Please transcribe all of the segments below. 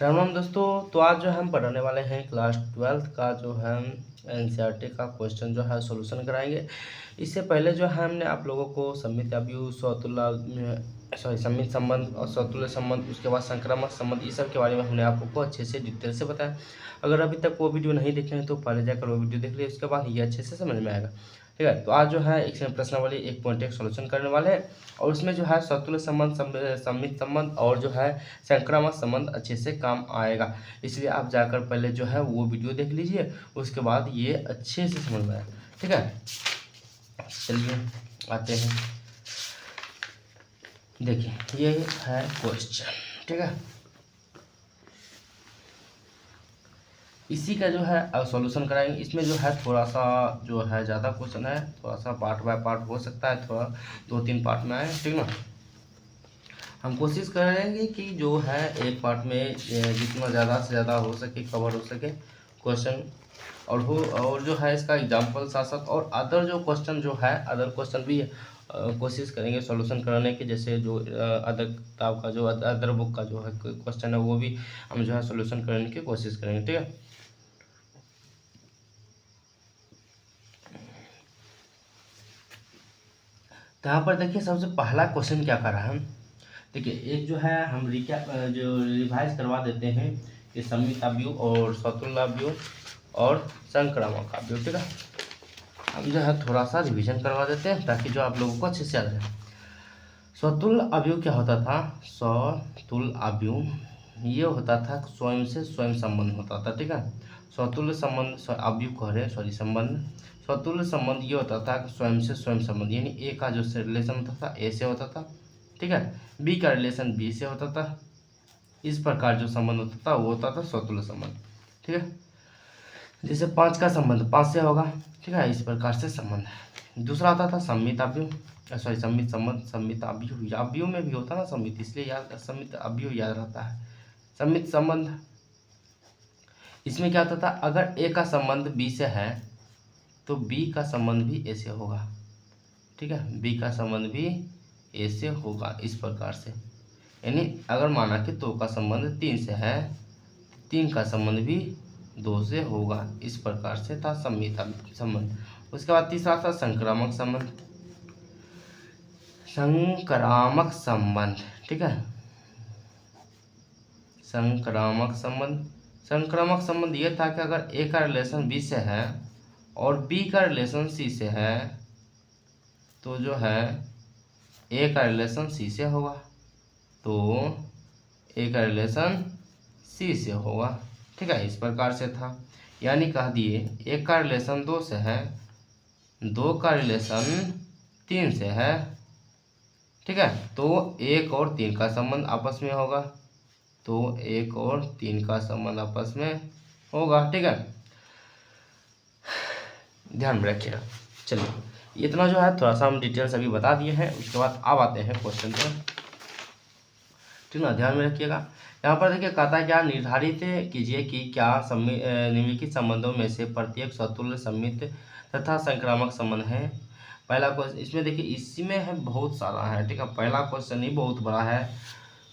राम राम दोस्तों। तो आज जो है हम पढ़ने वाले हैं क्लास 12th का जो है एनसीईआरटी का क्वेश्चन जो है सॉल्यूशन कराएंगे। इससे पहले जो है हमने आप लोगों को सममित अवयव सममित संबंध और स्वतुल्य संबंध, उसके बाद संक्रामक संबंध, इस सब के बारे में हमने आपको अच्छे से डिटेल से बताया। अगर अभी तक वो वीडियो नहीं देखे हैं तो पहले जाकर वो वीडियो देख लीजिए, उसके बाद ये अच्छे से समझ में आएगा। ठीक है, तो आज जो है एक प्रश्नावली 1.1 सॉल्यूशन करने वाले हैं और उसमें जो है स्वतुल्य संबंध, सममित संबंध और जो है संक्रामक संबंध अच्छे से काम आएगा। इसलिए आप जाकर पहले जो है वो वीडियो देख लीजिए, उसके बाद ये अच्छे से समझ में आएगा। ठीक है, चलिए आते हैं। देखिए ये है क्वेश्चन। ठीक है, इसी का जो है सॉल्यूशन कराएंगे। इसमें जो है थोड़ा सा जो है ज़्यादा क्वेश्चन है, थोड़ा सा पार्ट बाय पार्ट हो सकता है, थोड़ा 2-3 पार्ट में आए। ठीक ना, हम कोशिश करेंगे कि जो है एक पार्ट में जितना ज़्यादा से ज़्यादा हो सके कवर हो सके क्वेश्चन, और जो है इसका एग्जाम्पल साथ साथ और अदर जो क्वेश्चन जो है अदर क्वेश्चन भी कोशिश करेंगे सॉल्यूशन कराने की। जैसे जो अदर किताब का जो अदर बुक का जो है क्वेश्चन है वो भी हम जो है सॉल्यूशन करने की कोशिश करेंगे। ठीक है, तो यहाँ पर देखिए सबसे पहला क्वेश्चन क्या कर रहा है। देखिए एक जो है हम जो रिवाइज करवा देते हैं कि सममित अवयव और स्वतुल्य अवयव और संक्रामक अवयव। ठीक है, हम जो है थोड़ा सा रिवीजन करवा देते हैं ताकि जो आप लोगों को अच्छे से याद रहे। स्वतुल्य अवयव क्या होता था? स्वतुल्य अवयव ये होता था स्वयं से स्वयं संबंध होता था। ठीक है, स्वतुल्य संबंध अवयव कह रहे हैं, सॉरी संबंध। स्वतुल्य संबंध ये होता था स्वयं से स्वयं संबंध, यानी ए का जो रिलेशन होता था ए से होता था। ठीक है, बी का रिलेशन बी से होता था। इस प्रकार जो संबंध होता था वो होता था स्वतुल्य संबंध। ठीक है, जैसे 5 का संबंध 5 से होगा। ठीक है, इस प्रकार से संबंध है। दूसरा आता था सम्मित अवयव, सॉरी सम्मित संबंध, सम्मित अवयव, अवयव में भी होता ना सम्मित, इसलिए याद सम्मित अवयव याद रहता है। सम्मित संबंध, इसमें क्या होता था, अगर ए का संबंध बी से है तो बी का संबंध भी ए से होगा। ठीक है, बी का संबंध भी ए से होगा इस प्रकार से। यानी अगर माना कि 2 का संबंध 3 से है, 3 का संबंध भी 2 से होगा। इस प्रकार से था सम्मित संबंध। उसके बाद तीसरा था संक्रामक संबंध। संक्रामक संबंध, ठीक है, संक्रामक संबंध। संक्रामक संबंध ये था कि अगर ए का रिलेशन बी से है और बी का रिलेशन सी से है तो जो है ए का रिलेशन सी से होगा, तो ए का रिलेशन सी से होगा। ठीक है, इस प्रकार से था। यानी कह दिए एक का रिलेशन 2 से है, 2 का रिलेशन 3 से है। ठीक है, तो 1 और 3 का संबंध आपस में होगा, तो 1 और 3 का संबंध आपस में होगा। ठीक है, ध्यान में रखिएगा। चलिए इतना जो है थोड़ा सा हम डिटेल्स अभी बता दिए हैं, उसके बाद अब आते हैं क्वेश्चन पर। ठीक ना, ध्यान में रखिएगा। यहाँ पर देखिए कहता है क्या, निर्धारित कीजिए कि क्या निम्नलिखित संबंधों में से प्रत्येक स्वतुल्य सम्मित तथा संक्रामक संबंध है। पहला क्वेश्चन इसमें देखिए इसमें है बहुत सारा है। ठीक है, पहला क्वेश्चन ही बहुत बड़ा है।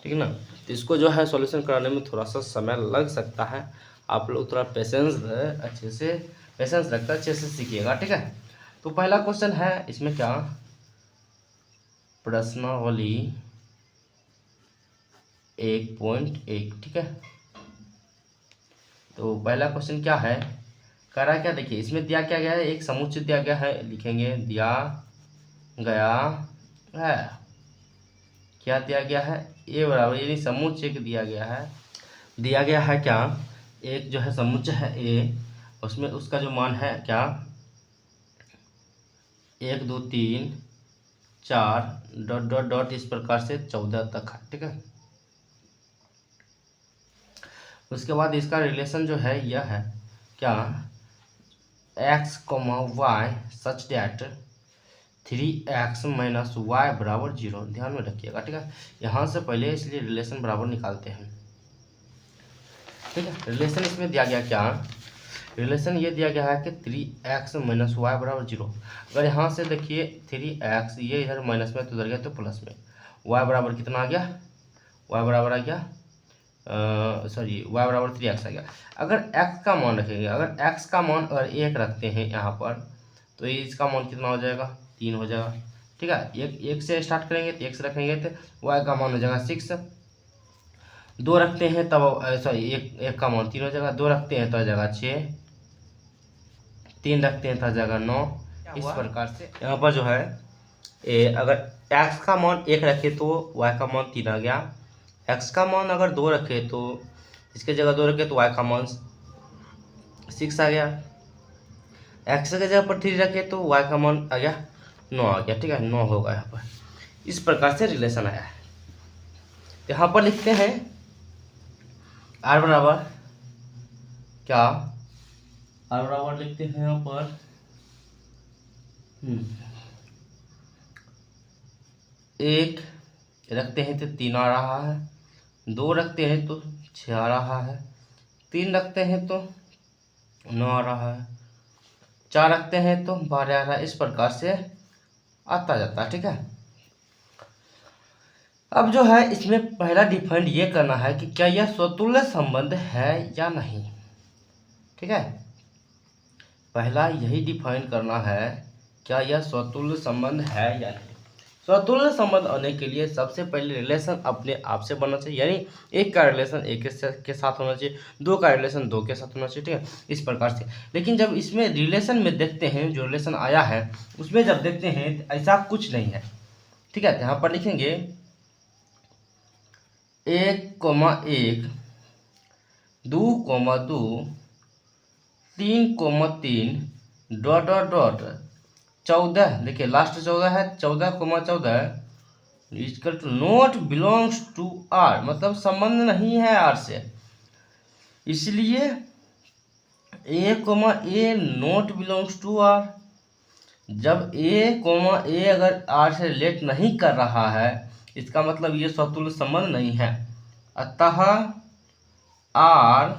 ठीक है ना, तो इसको जो है सॉल्यूशन कराने में थोड़ा सा समय लग सकता है। आप लोग थोड़ा पेशेंस अच्छे से पेशेंस रखकर अच्छे से सीखिएगा। ठीक है, तो पहला क्वेश्चन है इसमें क्या, प्रश्नावली 1.1। ठीक है, तो पहला क्वेश्चन क्या है, कह रहा है क्या, देखिए इसमें दिया क्या गया है, एक समुच्चय दिया गया है, लिखेंगे दिया गया है। क्या दिया गया है, ए बराबर, यानी समुच्चय दिया गया है। दिया गया है क्या, एक जो है समुच्चय है ए, उसमें उसका जो मान है क्या 1 2 3 4 डॉट डॉट डॉट इस प्रकार से 14 तक है। ठीक है, उसके बाद इसका रिलेशन जो है यह है क्या, x, y such that 3x minus y बराबर 0। ध्यान में रखिएगा। ठीक है, यहाँ से पहले इसलिए रिलेशन बराबर निकालते हैं। ठीक है, रिलेशन इसमें दिया गया क्या, रिलेशन ये दिया गया है कि 3x माइनस वाई बराबर 0। अगर यहाँ से देखिए 3x ये इधर माइनस में तो उधर गया तो प्लस में, y बराबर कितना आ गया, y बराबर आ गया सॉरी y बराबर 3x आ गया। अगर x का मान रखेंगे, अगर x का मान अगर 1 रखते हैं यहाँ पर, तो ये इसका मान कितना हो जाएगा, 3 हो जाएगा। ठीक है, एक से स्टार्ट करेंगे तो x रखेंगे तो y का मान हो जाएगा 6। 2 रखते हैं तब सॉरी एक का मान 3 हो जाएगा। 2 रखते हैं तो आ जाएगा 6, 3 रखते हैं तो आ जाएगा 9। इस प्रकार से यहाँ पर जो है अगर x का मान 1 रखे तो y का मान 3 आ गया। x का मान अगर 2 रखे तो इसके जगह 2 रखे तो y का मान 6 आ गया। x के जगह पर 3 रखे तो y का मान आ गया 9 आ गया। ठीक है, 9 होगा यहाँ पर। इस प्रकार से रिलेशन आया है। तो यहाँ पर लिखते हैं r बराबर क्या, r बराबर लिखते हैं यहाँ पर 1 रखते हैं तो 3 आ रहा है, 2 रखते हैं तो 6 आ रहा है, 3 रखते हैं तो 9 आ रहा है, 4 रखते हैं तो 12 आ रहा है। इस प्रकार से आता जाता है। ठीक है, अब जो है इसमें पहला डिफाइंड ये करना है कि क्या यह स्वतुल्य संबंध है या नहीं। ठीक है, पहला यही डिफाइन करना है क्या यह स्वतुल्य संबंध है या नहीं। स्वतुल्य संबंध आने के लिए सबसे पहले रिलेशन अपने आप से बनना चाहिए, यानी एक का रिलेशन एक के साथ होना चाहिए, 2 का रिलेशन 2 के साथ होना चाहिए। ठीक है, इस प्रकार से। लेकिन जब इसमें रिलेशन में देखते हैं, जो रिलेशन आया है उसमें जब देखते हैं तो ऐसा कुछ नहीं है। ठीक है, यहाँ पर लिखेंगे 1,1 2,2 3,3 डॉट डॉट डॉट 14। देखिए लास्ट 14 है, 14,14 is equal to not belongs to R, मतलब संबंध नहीं है आर से। इसलिए a, not belongs to R. जब a, अगर आर से रिलेट नहीं कर रहा है, इसका मतलब ये स्वतुल्य संबंध नहीं है। अतः आर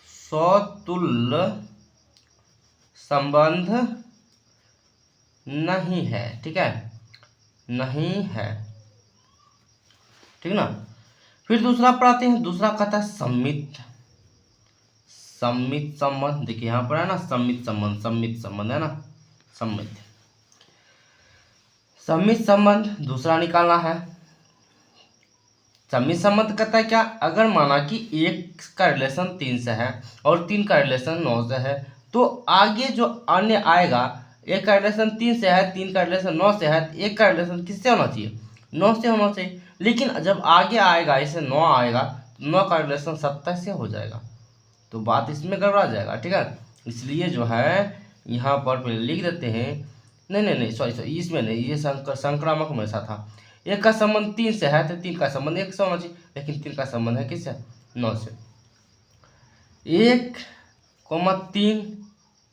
स्वतुल्य संबंध नहीं है। ठीक है, नहीं है। ठीक ना। फिर दूसरा पढ़ाते हैं। दूसरा कहता है सम्मित संबंध। देखिए यहाँ पर है ना सम्मित संबंध है ना, सम्मित संबंध दूसरा निकालना है। सम्मित संबंध कहता है क्या, अगर माना कि 1 का रिलेशन 3 से है और 3 का रिलेशन 9 से है, तो आगे जो अन्य आएगा, 1 का रिलेशन 3 से है, 3 का रिलेशन 9 से है, 1 का रिलेशन किससे होना चाहिए, 9 से होना चाहिए। लेकिन जब आगे आएगा इसे 9 आएगा तो 9 का रिलेशन 27 से हो जाएगा, तो बात इसमें गड़बड़ा जाएगा। ठीक है, इसलिए जो है यहाँ पर पहले लिख देते हैं, नहीं सॉरी इसमें नहीं, ये संक्रामक में ऐसा था। 1 का संबंध 3 से है तो 3 का संबंध 1 से होना चाहिए, लेकिन 3 का संबंध है किससे, 9 से। 1,3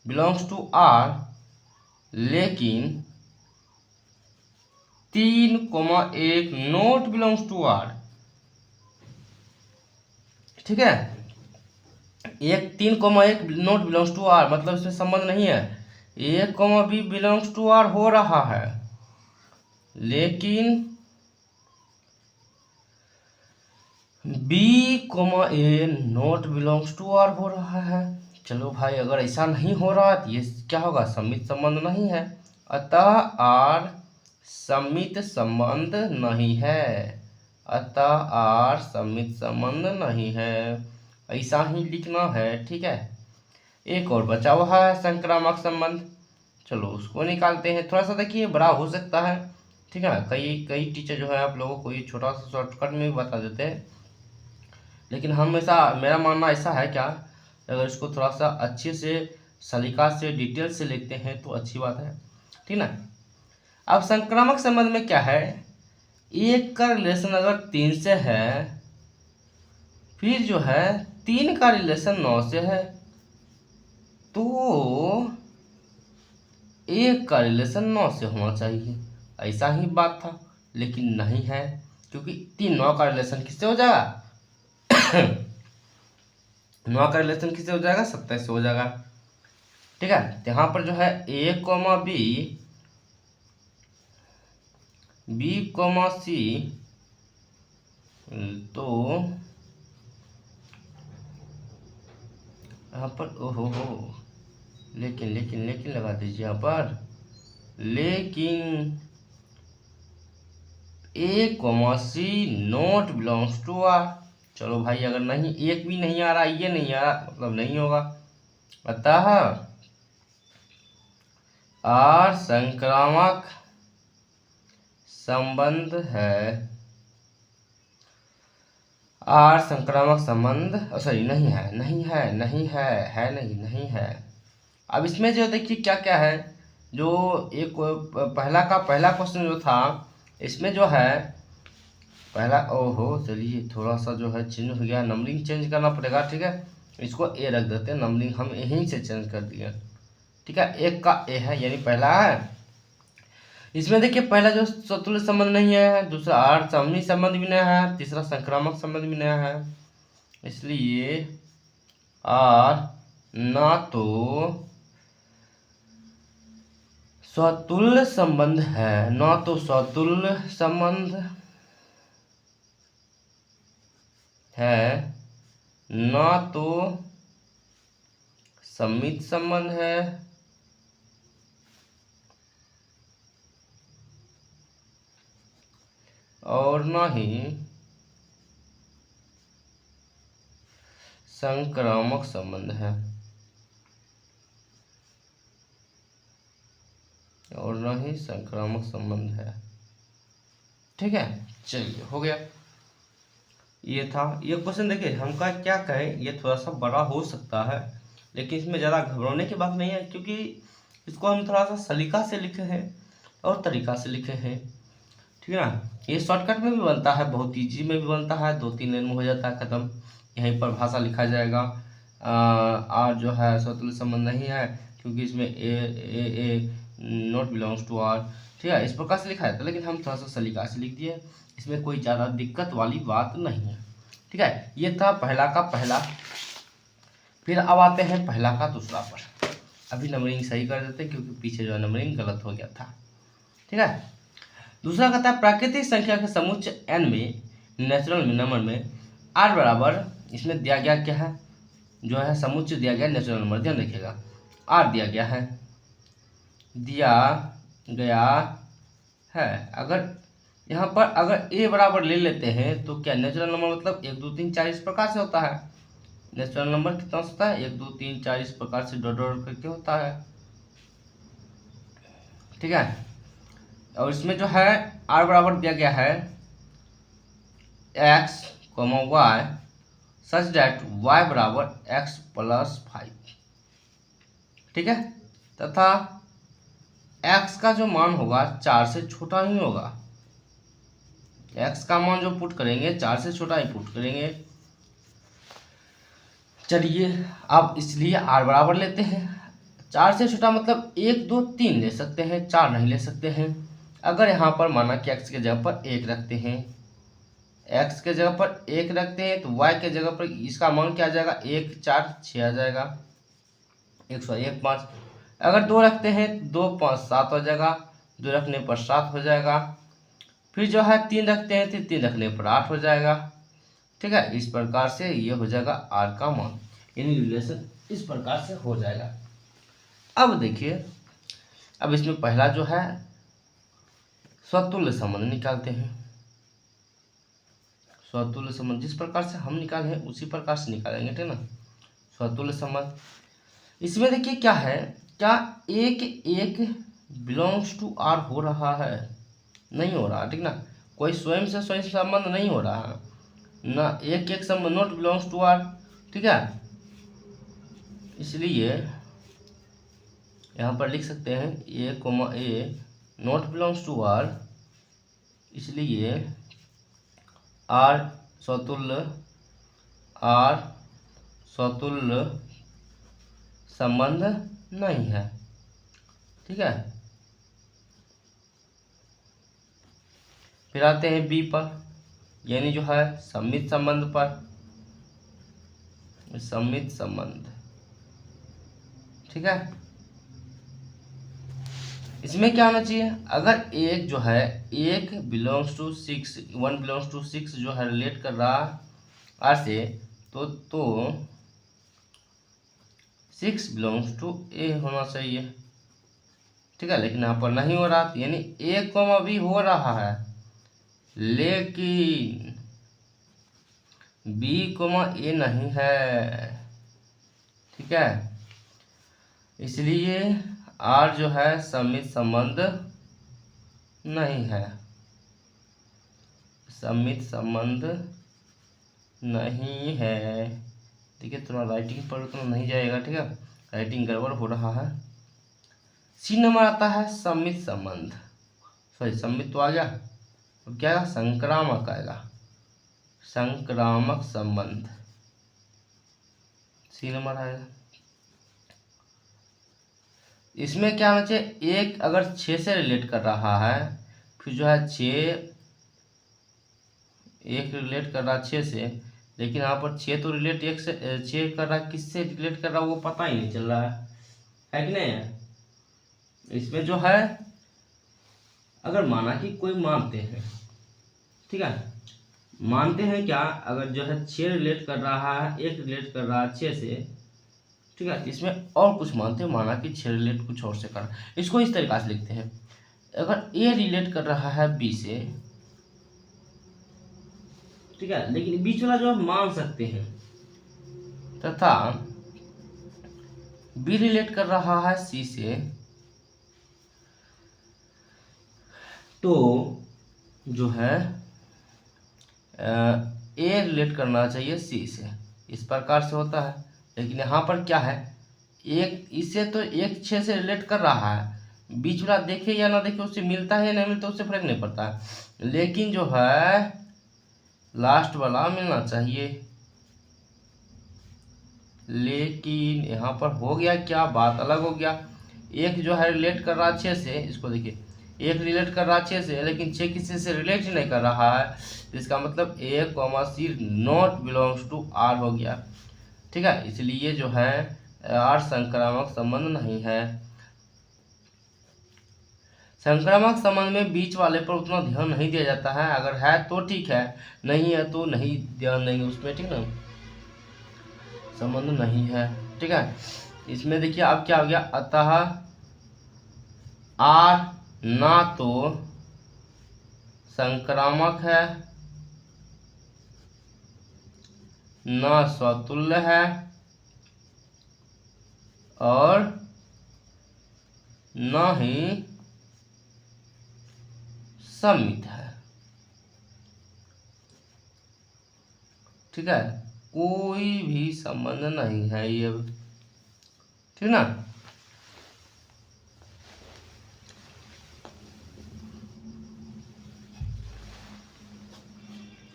बिलोंग्स टू आर, लेकिन 3,1 नॉट बिलोंग्स टू आर। ठीक है, 3,1 नॉट बिलोंग्स टू आर, मतलब इसमें संबंध नहीं है। 1,b बिलोंग्स टू आर हो रहा है, लेकिन b,a not belongs to R हो रहा है। चलो भाई, अगर ऐसा नहीं हो रहा तो ये क्या होगा, सम्मित संबंध नहीं है। अतः आर सम्मित संबंध नहीं है, अतः आर सम्मित संबंध नहीं है, ऐसा ही लिखना है। ठीक है, एक और बचा हुआ है संक्रामक संबंध, चलो उसको निकालते हैं। थोड़ा सा देखिए बड़ा हो सकता है। ठीक है, कई टीचर जो है आप लोगों को ये छोटा सा शॉर्टकट में भी बता देते हैं, लेकिन मेरा मानना ऐसा है क्या, अगर इसको थोड़ा सा अच्छे से सलीका से डिटेल से लिखते हैं तो अच्छी बात है। ठीक ना। अब संक्रामक संबंध में क्या है, 1 का रिलेशन अगर 3 से है, फिर जो है 3 का रिलेशन 9 से है, तो 1 का रिलेशन 9 से होना चाहिए, ऐसा ही बात था। लेकिन नहीं है, क्योंकि 9 का रिलेशन किससे हो जाएगा 9 का रिलेशन किससे हो जाएगा, 27 से हो जाएगा। ठीक है, तो यहाँ पर जो है a, b, c, तो पर ओहो हो, लेकिन लेकिन लेकिन लगा दीजिए यहाँ पर, लेकिन A comma C not belongs to R. चलो भाई, अगर नहीं, एक भी नहीं आ रहा, ये नहीं आ रहा, मतलब नहीं होगा। अतः आर संक्रामक संबंध है, आर संक्रामक संबंध, सॉरी नहीं है, नहीं है, नहीं है नहीं, नहीं है। अब इसमें जो देखिए क्या क्या है, जो एक पहला क्वेश्चन जो था, इसमें जो है पहला, ओहो चलिए थोड़ा सा जो है चेंज हो गया, नंबरिंग चेंज करना पड़ेगा। ठीक है, इसको ए रख देते हैं, नंबरिंग हम यहीं से चेंज कर दिए। ठीक है, एक का ए है, यानी पहला है। इसमें देखिए पहला जो सतुल्य संबंध नहीं है, दूसरा आर समनी संबंध भी नया है, तीसरा संक्रामक संबंध भी नया है। इसलिए आर ना तो स्वतुल्य संबंध है, ना तो स्वतुल्य संबंध है, ना तो सम्मित संबंध है, और ना ही संक्रामक संबंध है, और ना ही संक्रामक संबंध है। ठीक है, चलिए हो गया। ये था ये क्वेश्चन। देखिए हमका क्या कहें, ये थोड़ा सा बड़ा हो सकता है, लेकिन इसमें ज़्यादा घबराने की बात नहीं है, क्योंकि इसको हम थोड़ा सा सलीका से लिखे हैं और तरीका से लिखे हैं। ठीक है ना, ये शॉर्टकट में भी बनता है, बहुत ईजी में भी बनता है, 2-3 लाइन में हो जाता है खत्म। यहीं पर भाषा लिखा जाएगा। आर जो है स्वतंत्र संबंध नहीं है, क्योंकि इसमें ए नॉट बिलोंग्स टू आर। ठीक है, इस प्रकार से लिखा जाता है, लेकिन हम थोड़ा सा सलीका से लिख दिए, इसमें कोई ज़्यादा दिक्कत वाली बात नहीं है। ठीक है, ये था पहला का पहला। फिर अब आते हैं पहला का दूसरा पर। अभी नंबरिंग सही कर देते हैं, क्योंकि पीछे जो नंबरिंग गलत हो गया था। ठीक है, दूसरा कहता है प्राकृतिक संख्या के समुच्चय n में, नेचुरल नंबर में r बराबर, इसमें दिया गया क्या है, जो है समुच्चय दिया गया नेचुरल नंबर, ध्यान रखिएगा r दिया गया है, अगर यहाँ पर अगर a बराबर ले लेते हैं तो क्या नेचुरल नंबर मतलब 1 2 3 4 इस प्रकार से होता है। नेचुरल नंबर कितना होता है, 1 2 3 4 इस प्रकार से डॉट डॉट करके होता है। ठीक है, और इसमें जो है r बराबर दिया गया है x, y such that y बराबर x + 5। ठीक है, तथा x का जो मान होगा 4 से छोटा ही होगा। x का मान जो पुट करेंगे 4 से छोटा ही पुट करेंगे। चलिए अब इसलिए r बराबर लेते हैं, 4 से छोटा मतलब 1 2 3 ले सकते हैं, 4 नहीं ले सकते हैं। अगर यहाँ पर माना कि x के जगह पर 1 रखते हैं, x के जगह पर 1 रखते हैं, तो y के जगह पर इसका मान क्या आ जाएगा, 1 4 6 आ जाएगा, 1 5। अगर 2 रखते हैं, 2 5 7 हो जाएगा, 2 रखने पर 7 हो जाएगा। फिर जो है 3 रखते हैं, तो 3 रखने पर 8 हो जाएगा। ठीक है, इस प्रकार से ये हो जाएगा r का मान, यानी रिलेशन इस प्रकार से हो जाएगा। अब देखिए, अब इसमें पहला जो है स्वतुल्य संबंध निकालते हैं। स्वतुल्य संबंध जिस प्रकार से हम निकाले हैं उसी प्रकार से निकालेंगे। ठीक ना, स्वतुल्य संबंध इसमें देखिए क्या है, क्या एक बिलोंग्स टू आर हो रहा है, नहीं हो रहा। ठीक ना, कोई स्वयं से स्वयं संबंध नहीं हो रहा है ना, एक संबंध नॉट बिलोंग्स टू आर। ठीक है, इसलिए यहाँ पर लिख सकते हैं a not belongs to R, इसलिए आर स्वतुल्य संबंध नहीं है। ठीक है, फिर आते हैं बी पर, यानी जो है सम्मित संबंध पर, सम्मित संबंध। ठीक है, इसमें क्या होना चाहिए, अगर एक जो है 1 बिलोंग्स टू 6 1 बिलोंग्स टू 6 जो है रिलेट कर रहा आर से, तो 6 बिलोंग्स टू ए होना चाहिए, ठीक है, लेकिन यहाँ पर नहीं हो रहा, यानी ए कॉमा बी हो रहा है, लेकिन बी कॉमा ए नहीं है, ठीक है। इसलिए आर जो है सममित संबंध नहीं है, सममित संबंध नहीं है। देखिए थोड़ा राइटिंग पर उतना नहीं जाएगा, ठीक है, राइटिंग गड़बड़ हो रहा है। सी नंबर आता है सममित संबंध, सॉरी सममित तो आ गया, अब क्या आएगा, संक्रामक आएगा, संक्रामक संबंध, सी नंबर आएगा। इसमें क्या होना चाहिए, एक अगर 6 से रिलेट कर रहा है, फिर जो है 6 एक रिलेट कर रहा है 6 से, लेकिन यहाँ पर 6 तो रिलेट 1 से 6 कर रहा है, किससे रिलेट कर रहा है वो पता ही नहीं चल रहा है कि नहीं। इसमें जो है अगर माना कि कोई मानते हैं, ठीक है, मानते हैं क्या, अगर जो है 6 रिलेट कर रहा है, 1 रिलेट कर रहा है 6 से, ठीक है, इसमें और कुछ मानते हैं, माना कि 6 रिलेट कुछ और से कर रहा है, इसको इस तरीके से लिखते हैं, अगर ए रिलेट कर रहा है बी से, ठीक है, लेकिन बीच वाला जो हम मान सकते हैं, तथा बी रिलेट कर रहा है सी से, तो जो है ए रिलेट करना चाहिए सी से, इस प्रकार से होता है। लेकिन यहाँ पर क्या है, एक इससे तो 1 6 से रिलेट कर रहा है, बीच वाला देखे या ना देखे उससे मिलता है या नहीं मिलता उससे फर्क नहीं पड़ता है, लेकिन जो है लास्ट वाला मिलना चाहिए। लेकिन यहाँ पर हो गया क्या, बात अलग हो गया, एक जो है रिलेट कर रहा है 6 से, इसको देखिए, एक रिलेट कर रहा है 6 से, लेकिन 6 किसी से रिलेट ही नहीं कर रहा है, इसका मतलब A comma C not belongs to R हो गया, ठीक है। इसलिए जो है आर संक्रामक संबंध नहीं है। संक्रामक संबंध में बीच वाले पर उतना ध्यान नहीं दिया जाता है, अगर है तो ठीक है, नहीं है तो नहीं ध्यान देंगे उसमें, ठीक ना, संबंध नहीं है, ठीक है। इसमें देखिए अब क्या हो गया, अतः आर ना तो संक्रामक है ना स्वतुल्य है और न ही सममित है, ठीक है, कोई भी संबंध नहीं है ये, ठीक ना।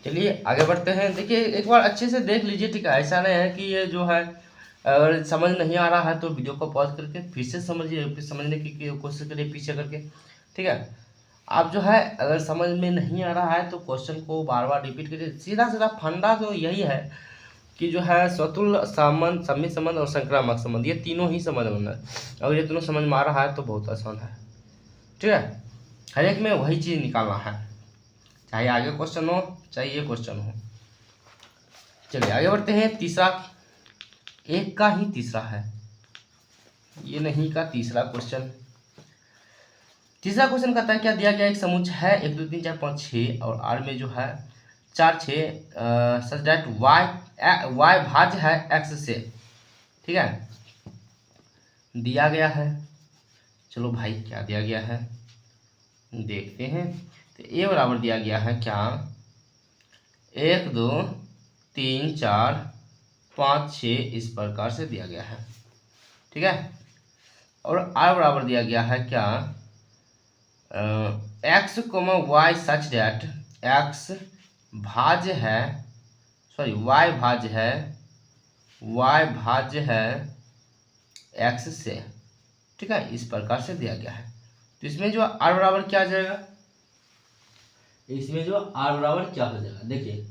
चलिए आगे बढ़ते हैं। देखिए एक बार अच्छे से देख लीजिए, ठीक है, ऐसा नहीं है कि ये जो है अगर समझ नहीं आ रहा है तो वीडियो को पॉज करके फिर से समझिए, फिर समझने की कोशिश करिए पीछे करके, ठीक है। आप जो है अगर समझ में नहीं आ रहा है तो क्वेश्चन को बार बार रिपीट करिए, सीधा सीधा फंडा तो यही है कि जो है स्वतुल्य संबंध, सममित संबंध और संक्रामक संबंध, ये तीनों ही समझ में है, अगर ये तीनों समझ में आ रहा है तो बहुत आसान है, ठीक है। हर एक में वही चीज़ निकालना है, चाहे आगे क्वेश्चन हो चाहे ये क्वेश्चन हो। चलिए आगे बढ़ते हैं। तीसरा, एक का ही तीसरा है, ये नहीं का तीसरा क्वेश्चन। तीसरा क्वेश्चन कहता है क्या दिया गया एक समुच्च है 1 2 3 4 5 6 और आर में जो है 4 6 सच दैट वाई भाज्य है एक्स से, ठीक है, दिया गया है। चलो भाई क्या दिया गया है देखते हैं। तो ए बराबर दिया गया है क्या, 1 2 3 4 5 6 इस प्रकार से दिया गया है, ठीक है। और आर बराबर दिया गया है क्या, x comma y such that x भाज्य है, सॉरी वाई भाज्य है एक्स से, ठीक है, इस प्रकार से दिया गया है। तो इसमें जो आर बराबर क्या आ जाएगा, इसमें जो आर बराबर क्या हो जाएगा देखिए,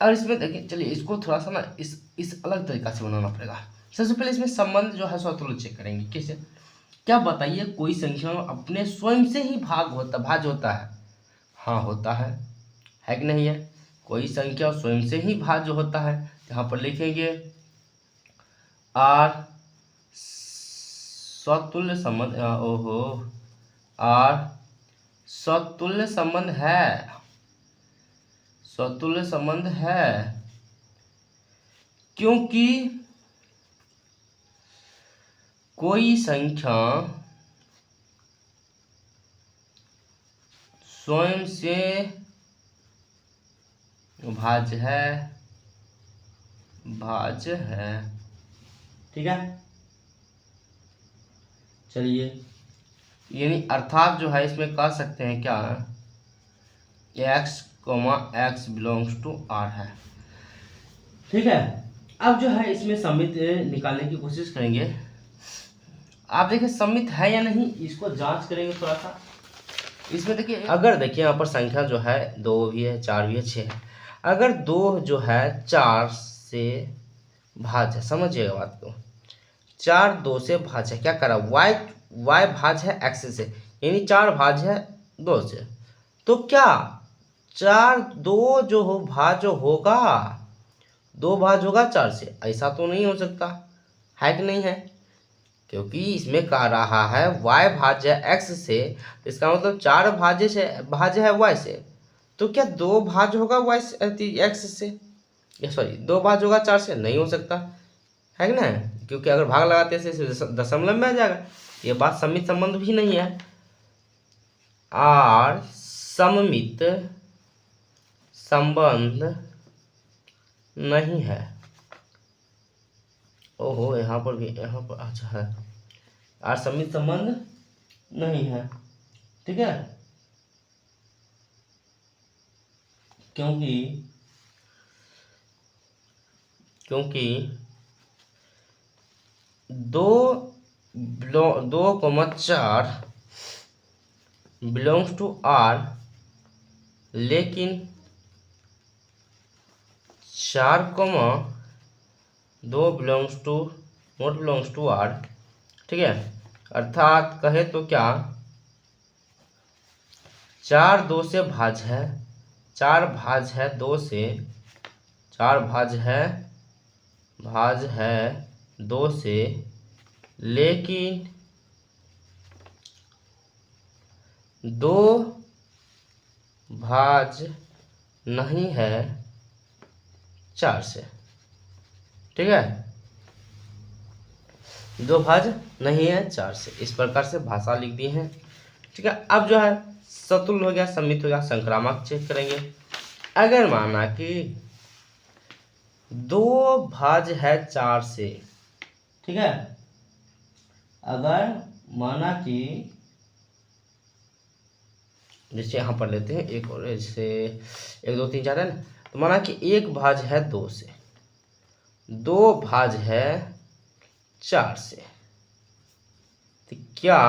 और इसमें देखिए, चलिए इसको थोड़ा सा ना इस अलग तरीका से बनाना पड़ेगा। सबसे पहले इसमें संबंध जो है स्वतुल्य चेक करेंगे, कैसे, क्या बताइए कोई संख्या अपने स्वयं से ही भाज्य होता है, हाँ होता है कि नहीं है, कोई संख्या स्वयं से ही भाज्य होता है। यहाँ पर लिखेंगे आर स्वतुल्य संबंध, ओहो, आर स्वतुल्य संबंध है, स्वतुल्य संबंध है, क्योंकि कोई संख्या स्वयं से भाज्य है, भाज्य है। ठीक है, चलिए, यानी अर्थात जो है इसमें कह सकते हैं क्या, x, x belongs to r है। ठीक है, अब जो है इसमें समित निकालने की कोशिश करेंगे। आप देखिए समित है या नहीं, इसको जांच करेंगे थोड़ा सा। इसमें देखिए, अगर देखिए यहाँ पर संख्या जो है 2 भी है, 4 भी है, 6 है। अगर 2 जो है 4 से भाज्य है, समझिएगा बात को, 4 2 से भाज्य है, क्या करा, y भाज्य है x से, यानी 4 भाज्य है 2 से। तो क्या 4 2 जो हो भाज्य होगा, 2 भाज्य होगा 4 से, ऐसा तो नहीं हो सकता है कि नहीं है, क्योंकि इसमें कह रहा है y भाज्य x से, तो इसका मतलब 4 भाज्य है y से। तो क्या 2 भाज्य होगा y से, x से, सॉरी 2 भाज्य होगा 4 से, नहीं हो सकता है कि ना, क्योंकि अगर भाग लगाते से दशमलव में आ जाएगा। ये बात समित संबंध भी नहीं है, और सममित संबंध नहीं है। ओहो, यहाँ पर भी, यहाँ पर अच्छा है, और समित संबंध नहीं है। ठीक है, क्योंकि 2,4 बिलोंग्स टू आर, लेकिन 4,2 belongs to not belongs to R. ठीक है, अर्थात कहे तो क्या, 4 2 से भाज्य है, 4 भाज्य है 2 से, 4 भाज्य है 2 से, लेकिन 2 भाज्य नहीं है 4 से। ठीक है, 2 भाज्य नहीं है 4 से, इस प्रकार से भाषा लिख दी है। ठीक है, अब जो है सतुल्य हो गया, समित हो गया, संक्रामक चेक करेंगे। अगर माना कि 2 भाज्य है 4 से, ठीक है, अगर माना कि, जैसे यहाँ पर लेते हैं एक और, जैसे 1 2 3 4 है ना, तो माना कि 1 भाज्य है 2 से, 2 भाज्य है 4 से, तो क्या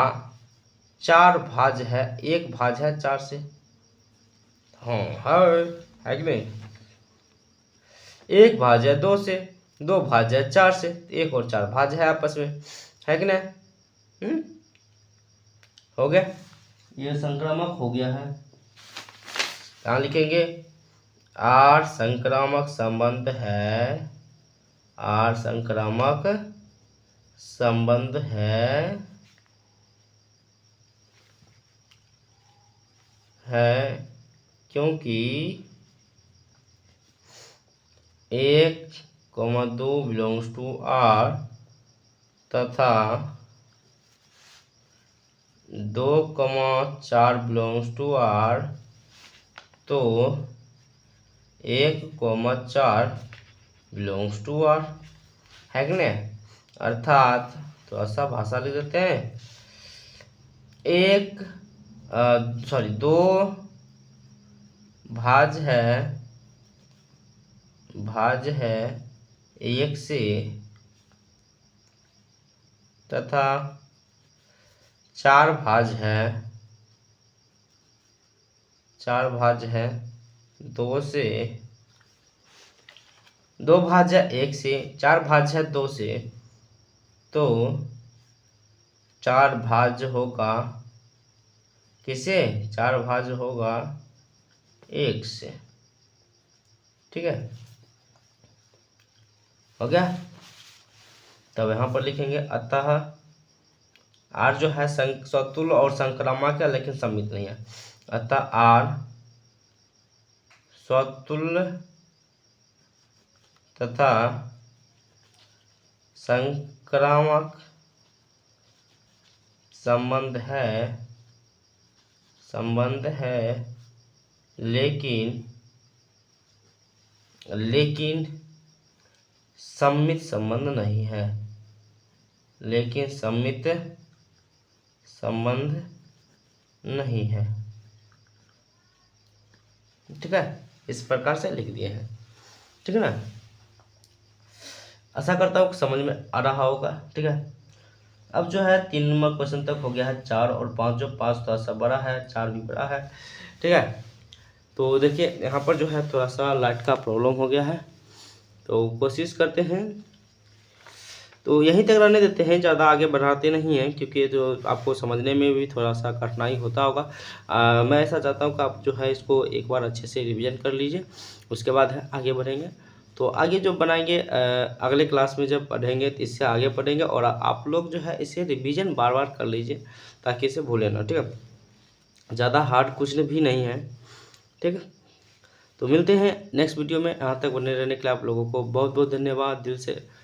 4 भाज्य है 1 भाज्य है 4 से, हाँ है कि नहीं, 1 भाज्य है 2 से, 2 भाज्य है 4 से, 1 और 4 भाज्य है आपस में, है कि नहीं। हो गया, ये संक्रामक हो गया है। कहाँ लिखेंगे, आर संक्रामक संबंध है, आर संक्रामक संबंध है क्योंकि 1,2 बिलोंग्स टू आर तथा 2,4 बिलोंग्स टू आर, तो 1,4 बिलोंग्स टू आर, है कि नहीं। अर्थात थोड़ा सा भाषा लिख देते हैं, 2 भाज्य है 1 से तथा 4 भाज्य है 2 से, 2 भाज्य 1 से, 4 भाज्य है 2 से, तो 4 भाज्य होगा किसे, 4 भाज्य होगा 1 से। ठीक है, हो गया। तब यहाँ पर लिखेंगे अतः आर जो है सतुल्य और संक्रामक है लेकिन सम्मित नहीं है। अतः आर स्वतुल्य तथा संक्रामक संबंध है लेकिन सम्मित संबंध नहीं है, लेकिन सम्मित संबंध नहीं है। ठीक है, इस प्रकार से लिख दिए हैं। ठीक है ना, आशा करता हूँ समझ में आ रहा होगा। ठीक है, अब जो है 3 नंबर क्वेश्चन तक हो गया है। 4 और 5, जो 5 थोड़ा सा बड़ा है, 4 भी बड़ा है। ठीक है, तो देखिए यहाँ पर जो है थोड़ा सा लाइट का प्रॉब्लम हो गया है, तो कोशिश करते हैं तो यहीं तक रहने देते हैं, ज़्यादा आगे बढ़ाते नहीं हैं, क्योंकि जो आपको समझने में भी थोड़ा सा कठिनाई होता होगा। मैं ऐसा चाहता हूँ कि आप जो है इसको एक बार अच्छे से रिवीजन कर लीजिए, उसके बाद है आगे बढ़ेंगे। तो आगे जो बनाएंगे अगले क्लास में जब पढ़ेंगे तो इससे आगे पढ़ेंगे, और आप लोग जो है इसे रिवीजन बार बार कर लीजिए ताकि इसे भूलें ना। ठीक है, ज़्यादा हार्ड कुछ भी नहीं है। ठीक है, तो मिलते हैं नेक्स्ट वीडियो में। यहाँ तक बने रहने के लिए आप लोगों को बहुत बहुत धन्यवाद दिल से।